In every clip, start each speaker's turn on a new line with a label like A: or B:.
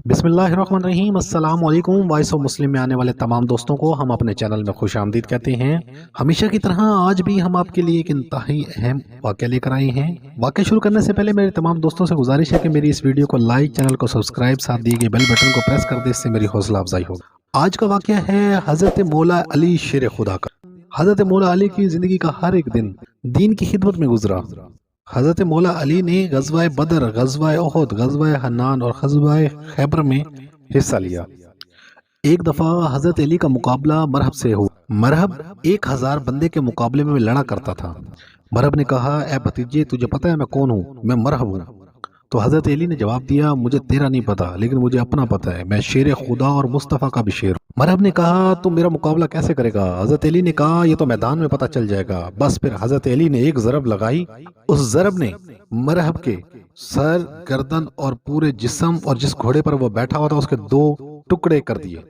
A: बिस्मिल्लाहिर्रहमानिर्रहीम। अस्सलाम वालेकुम। वॉइस ऑफ मुस्लिम में आने वाले तमाम दोस्तों को हम अपने चैनल में खुश आमदीद कहते हैं। हमेशा की तरह आज भी हम आपके लिए एक इंतहाई अहम वाक़या लेकर आए हैं। वाक़या शुरू करने से पहले मेरे तमाम दोस्तों से गुजारिश है कि मेरी इस वीडियो को लाइक, चैनल को सब्सक्राइब, साथ दिए गए बेल बटन को प्रेस कर दे, इससे मेरी हौसला अफजाई हो। आज का वाक़या है हज़रत मौला अली शेर खुदा का। हज़रत मौला अली की ज़िंदगी का हर एक दिन दीन की खिदमत में गुजरा। हज़रत मौला अली ने ग़ज़वा बदर, ग़ज़वा उहद, ग़ज़वा हन्नान और ग़ज़वा खैबर में हिस्सा लिया। एक दफ़ा हज़रत अली का मुकाबला मरहब से हुआ। मरहब 1000 बंदे के मुकाबले में लड़ा करता था। मरहब ने कहा, ए भतीजे, तुझे पता है मैं कौन हूँ? मैं मरहब हूँ। तो हज़रत अली ने जवाब दिया, मुझे तेरा नहीं पता, लेकिन मुझे अपना पता है, मैं शेर खुदा और मुस्तफ़ा का भी शेर हूँ। मरहब ने कहा, तुम मेरा मुकाबला कैसे करेगा? हज़रत अली ने कहा, यह तो मैदान में पता चल जाएगा। बस फिर हज़रत अली ने एक ज़रब लगाई। उस ज़रब ने मरहब के सर, गर्दन और पूरे जिस्म और जिस घोड़े पर वो बैठा हुआ था उसके 2 टुकड़े कर दिए।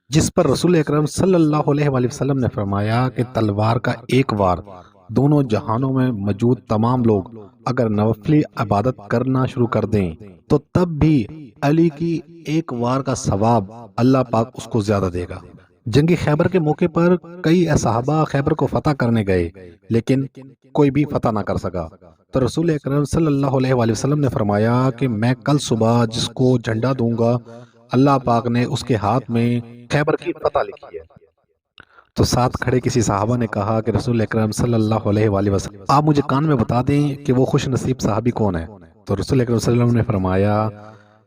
A: जिस पर रसूल अकरम सल्लल्लाहु अलैहि वसल्लम ने फरमाया कि तलवार का एक वार दोनों जहानों में मौजूद तमाम लोग अगर नफली इबादत करना शुरू कर दें तो तब भी अली की एक वार का सवाब अल्लाह पाक उसको ज्यादा देगा। जंगी खैबर के मौके पर कई सहाबा खैबर को फतह करने गए, लेकिन कोई भी फतह ना कर सका। तो रसूल अकरम सल्लल्लाहु अलैहि वसल्लम ने फरमाया कि मैं कल सुबह जिसको झंडा दूंगा, अल्लाह पाक ने उसके हाथ में खैबर की फतह लिखी है। तो साथ खड़े किसी साहबा ने कहा कि रसूल अकरम सल्लल्लाहु अलैहि वसल्लम, आप मुझे कान में बता दें कि वो खुश नसीब साहबी कौन है। तो रसूल अकरम सल्लल्लाहु अलैहि वसल्लम ने फरमाया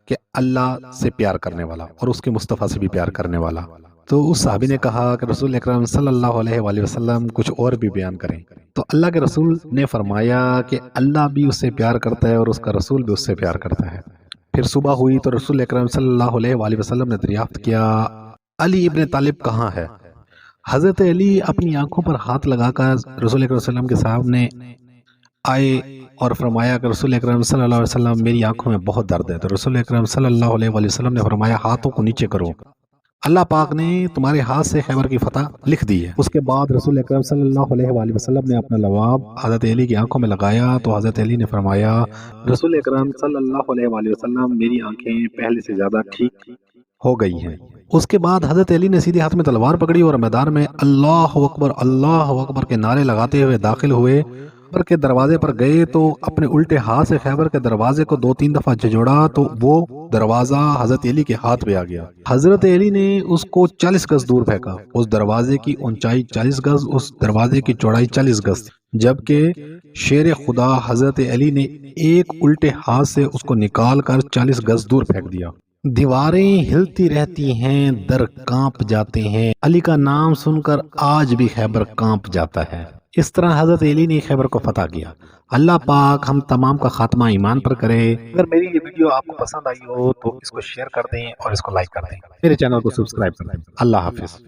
A: कि अल्लाह से प्यार करने वाला और उसके मुस्तफ़ा से भी प्यार करने वाला। तो उस साहबी ने कहा कि रसूल अकरम सल्लल्लाहु अलैहि वसल्लम कुछ और भी बयान करें। तो अल्लाह के रसूल ने फरमाया कि अल्लाह भी उससे प्यार करता है और उसका रसूल भी उससे प्यार करता है। फिर सुबह हुई तो रसूल अकरम सल्लल्लाहु अलैहि वसल्लम ने दरियाफ्त किया, अली इब्न तालिब कहाँ है? हज़रत अली अपनी आंखों पर हाथ लगाकर रसूल अकरम सल्लल्लाहु अलैहि वसल्लम के सामने आए और फरमाया कि रसूल अकरम सल्लल्लाहु अलैहि वसल्लम, मेरी आंखों में बहुत दर्द है। तो रसूल अकरम सल्लल्लाहु अलैहि वसल्लम ने फरमाया, हाथों को नीचे करो, अल्लाह पाक ने तुम्हारे हाथ से खैबर की फतह लिख दी है। उसके बाद रसूल अकरम सल्लल्लाहु अलैहि वसल्लम ने अपना लवाब हज़रत अली की आंखों में लगाया। तो हज़रत अली ने फरमाया, रसूल अकरम सल्लल्लाहु अलैहि वसल्लम, मेरी आंखें पहले से ज्यादा ठीक हो गई हैं। उसके बाद हज़रत अली ने सीधे हाथ में तलवार पकड़ी और मैदान में अल्लाह अकबर के नारे लगाते हुए दाखिल हुए। खैबर के दरवाजे पर गए तो अपने उल्टे हाथ से खैबर के दरवाजे को 2-3 दफा झंझोड़ा तो वो दरवाजा हज़रत अली के हाथ पे आ गया। हज़रत अली ने उसको 40 गज दूर फेंका। उस दरवाजे की ऊंचाई 40 गज, उस दरवाजे की चौड़ाई 40 गज, जबकि शेर खुदा हज़रत अली ने एक उल्टे हाथ से उसको निकाल कर 40 गज दूर फेंक दिया। दीवारें हिलती रहती हैं, दर कांप जाते हैं। अली का नाम सुनकर आज भी खैबर कांप जाता है। इस तरह हज़रत अली ने खैबर को फतह किया। अल्लाह पाक हम तमाम का खात्मा ईमान पर करे। अगर मेरी ये वीडियो आपको पसंद आई हो तो इसको शेयर कर दें और इसको लाइक कर दें। मेरे चैनल को सब्सक्राइब कर दें। अल्लाह हाफिज।